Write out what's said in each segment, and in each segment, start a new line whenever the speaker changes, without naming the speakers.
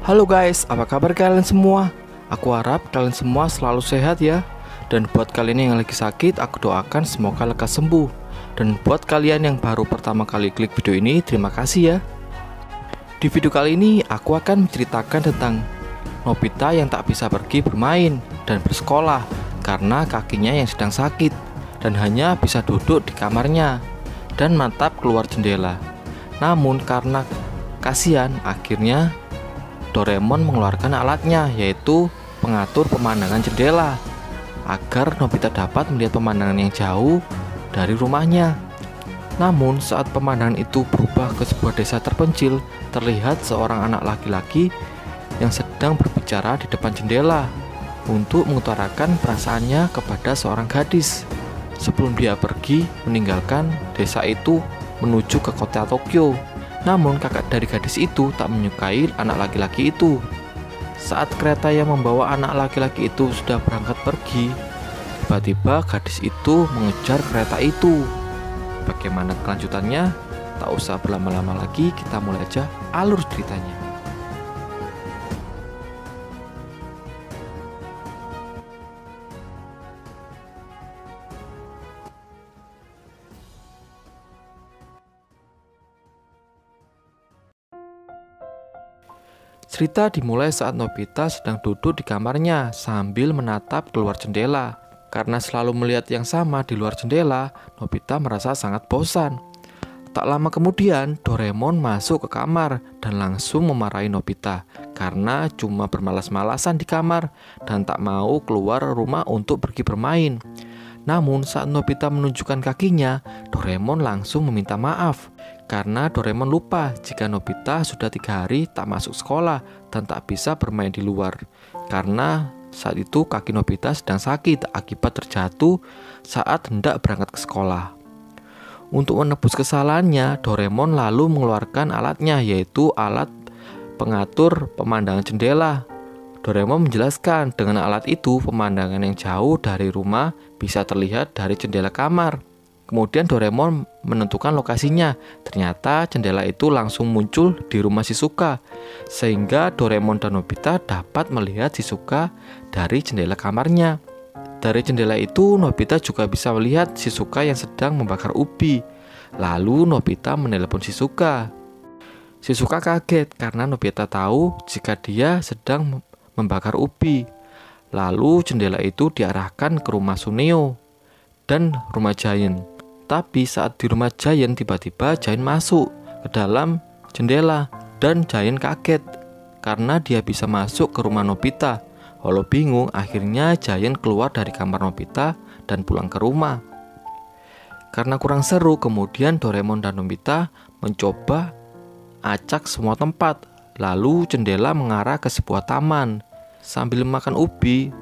Halo guys, apa kabar kalian semua? Aku harap kalian semua selalu sehat ya. Dan buat kalian yang lagi sakit, aku doakan semoga lekas sembuh. Dan buat kalian yang baru pertama kali klik video ini, terima kasih ya. Di video kali ini, aku akan menceritakan tentang Nobita yang tak bisa pergi bermain dan bersekolah karena kakinya yang sedang sakit dan hanya bisa duduk di kamarnya dan menatap keluar jendela. Namun karena kasihan, akhirnya Doraemon mengeluarkan alatnya, yaitu pengatur pemandangan jendela, agar Nobita dapat melihat pemandangan yang jauh dari rumahnya. Namun saat pemandangan itu berubah ke sebuah desa terpencil, terlihat seorang anak laki-laki yang sedang berbicara di depan jendela untuk mengutarakan perasaannya kepada seorang gadis sebelum dia pergi meninggalkan desa itu menuju ke kota Tokyo. Namun kakak dari gadis itu tak menyukai anak laki-laki itu. Saat kereta yang membawa anak laki-laki itu sudah berangkat pergi, tiba-tiba gadis itu mengejar kereta itu. Bagaimana kelanjutannya? Tak usah berlama-lama lagi, kita mulai aja alur ceritanya. Cerita dimulai saat Nobita sedang duduk di kamarnya sambil menatap keluar jendela. Karena selalu melihat yang sama di luar jendela, Nobita merasa sangat bosan. Tak lama kemudian, Doraemon masuk ke kamar dan langsung memarahi Nobita karena cuma bermalas-malasan di kamar dan tak mau keluar rumah untuk pergi bermain. Namun saat Nobita menunjukkan kakinya, Doraemon langsung meminta maaf karena Doraemon lupa jika Nobita sudah 3 hari tak masuk sekolah dan tak bisa bermain di luar. Karena saat itu kaki Nobita sedang sakit akibat terjatuh saat hendak berangkat ke sekolah. Untuk menebus kesalahannya, Doraemon lalu mengeluarkan alatnya, yaitu alat pengatur pemandangan jendela. Doraemon menjelaskan dengan alat itu pemandangan yang jauh dari rumah bisa terlihat dari jendela kamar. Kemudian Doraemon menentukan lokasinya. Ternyata jendela itu langsung muncul di rumah Shizuka, sehingga Doraemon dan Nobita dapat melihat Shizuka dari jendela kamarnya. Dari jendela itu Nobita juga bisa melihat Shizuka yang sedang membakar ubi. Lalu Nobita menelepon Shizuka. Shizuka kaget karena Nobita tahu jika dia sedang membakar ubi. Lalu jendela itu diarahkan ke rumah Suneo dan rumah Giant. Tapi saat di rumah Giant, tiba-tiba Giant masuk ke dalam jendela dan Giant kaget karena dia bisa masuk ke rumah Nobita. Walau bingung, akhirnya Giant keluar dari kamar Nobita dan pulang ke rumah. Karena kurang seru, kemudian Doraemon dan Nobita mencoba acak semua tempat. Lalu jendela mengarah ke sebuah taman. Sambil makan ubi,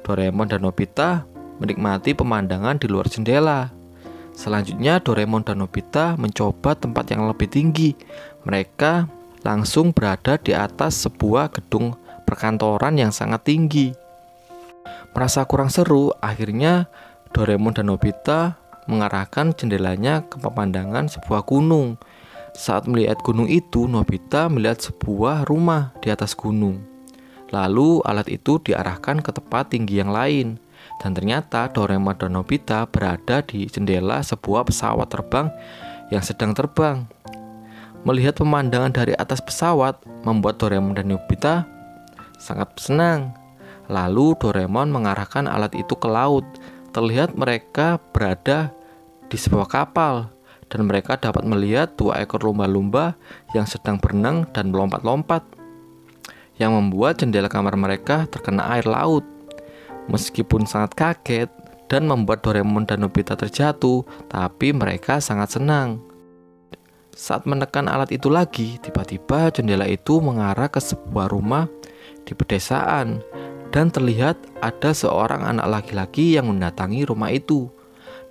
Doraemon dan Nobita menikmati pemandangan di luar jendela. Selanjutnya Doraemon dan Nobita mencoba tempat yang lebih tinggi. Mereka langsung berada di atas sebuah gedung perkantoran yang sangat tinggi. Merasa kurang seru, akhirnya Doraemon dan Nobita mengarahkan jendelanya ke pemandangan sebuah gunung. Saat melihat gunung itu, Nobita melihat sebuah rumah di atas gunung. Lalu alat itu diarahkan ke tempat tinggi yang lain. Dan ternyata Doraemon dan Nobita berada di jendela sebuah pesawat terbang yang sedang terbang. Melihat pemandangan dari atas pesawat membuat Doraemon dan Nobita sangat senang. Lalu Doraemon mengarahkan alat itu ke laut. Terlihat mereka berada di sebuah kapal dan mereka dapat melihat 2 ekor lumba-lumba yang sedang berenang dan melompat-lompat, yang membuat jendela kamar mereka terkena air laut. Meskipun sangat kaget dan membuat Doraemon dan Nobita terjatuh, tapi mereka sangat senang. Saat menekan alat itu lagi, tiba-tiba jendela itu mengarah ke sebuah rumah di pedesaan dan terlihat ada seorang anak laki-laki yang mendatangi rumah itu.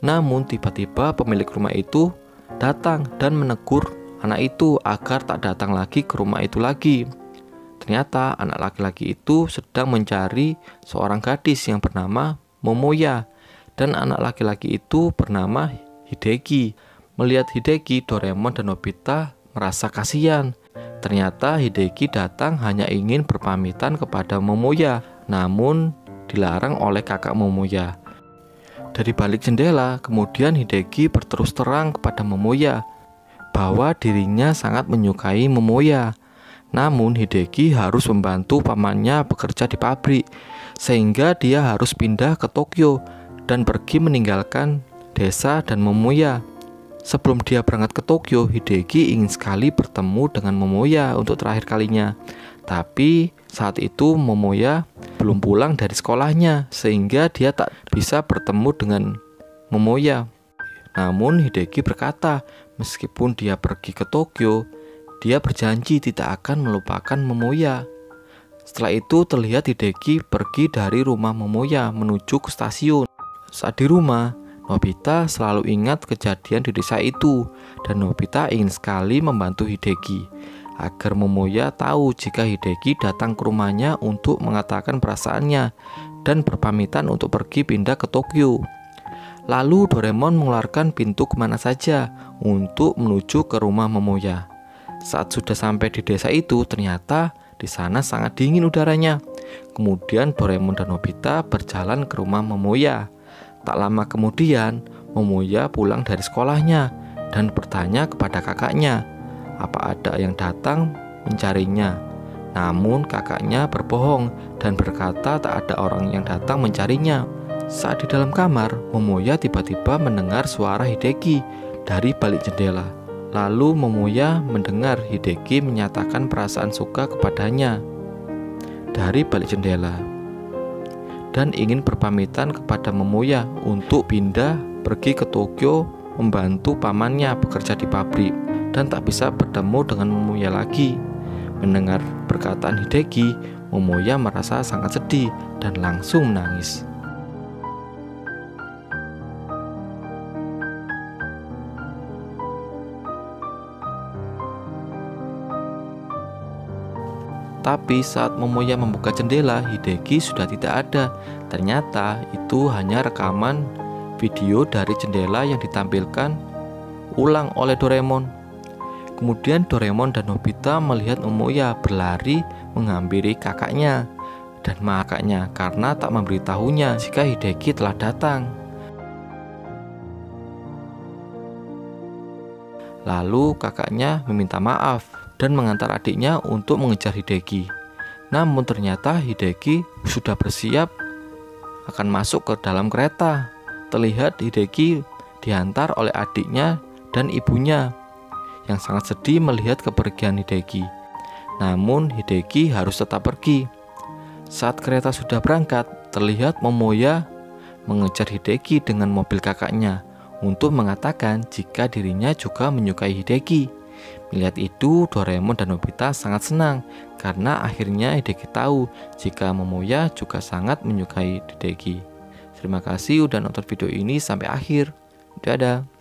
Namun tiba-tiba pemilik rumah itu datang dan menegur anak itu agar tak datang lagi ke rumah itu lagi. Ternyata anak laki-laki itu sedang mencari seorang gadis yang bernama Momoya, dan anak laki-laki itu bernama Hideki. Melihat Hideki, Doraemon dan Nobita merasa kasihan Ternyata Hideki datang hanya ingin berpamitan kepada Momoya, namun dilarang oleh kakak Momoya. Dari balik jendela, kemudian Hideki berterus terang kepada Momoya bahwa dirinya sangat menyukai Momoya. Namun Hideki harus membantu pamannya bekerja di pabrik, sehingga dia harus pindah ke Tokyo dan pergi meninggalkan desa dan Momoya. Sebelum dia berangkat ke Tokyo, Hideki ingin sekali bertemu dengan Momoya untuk terakhir kalinya. Tapi saat itu Momoya belum pulang dari sekolahnya, sehingga dia tak bisa bertemu dengan Momoya. Namun Hideki berkata, meskipun dia pergi ke Tokyo, dia berjanji tidak akan melupakan Momoya. Setelah itu terlihat Hideki pergi dari rumah Momoya menuju ke stasiun. Saat di rumah, Nobita selalu ingat kejadian di desa itu, dan Nobita ingin sekali membantu Hideki agar Momoya tahu jika Hideki datang ke rumahnya untuk mengatakan perasaannya dan berpamitan untuk pergi pindah ke Tokyo. Lalu Doraemon mengeluarkan pintu kemana saja untuk menuju ke rumah Momoya. Saat sudah sampai di desa itu, ternyata di sana sangat dingin udaranya. Kemudian Doraemon dan Nobita berjalan ke rumah Momoya. Tak lama kemudian, Momoya pulang dari sekolahnya dan bertanya kepada kakaknya, apa ada yang datang mencarinya. Namun kakaknya berbohong dan berkata tak ada orang yang datang mencarinya. Saat di dalam kamar, Momoya tiba-tiba mendengar suara Hideki dari balik jendela. Lalu Momoya mendengar Hideki menyatakan perasaan suka kepadanya dari balik jendela dan ingin berpamitan kepada Momoya untuk pindah pergi ke Tokyo membantu pamannya bekerja di pabrik dan tak bisa bertemu dengan Momoya lagi. Mendengar perkataan Hideki, Momoya merasa sangat sedih dan langsung menangis. Tapi saat Momoya membuka jendela, Hideki sudah tidak ada. Ternyata itu hanya rekaman video dari jendela yang ditampilkan ulang oleh Doraemon. Kemudian Doraemon dan Nobita melihat Momoya berlari menghampiri kakaknya dan kakaknya karena tak memberitahunya jika Hideki telah datang. Lalu kakaknya meminta maaf dan mengantar adiknya untuk mengejar Hideki. Namun ternyata Hideki sudah bersiap akan masuk ke dalam kereta. Terlihat Hideki diantar oleh adiknya dan ibunya yang sangat sedih melihat kepergian Hideki. Namun Hideki harus tetap pergi. Saat kereta sudah berangkat, terlihat Momoya mengejar Hideki dengan mobil kakaknya untuk mengatakan jika dirinya juga menyukai Hideki. Melihat itu, Doraemon dan Nobita sangat senang karena akhirnya Hideki tahu jika Momoya juga sangat menyukai Hideki. Terima kasih udah nonton video ini sampai akhir. Dadah.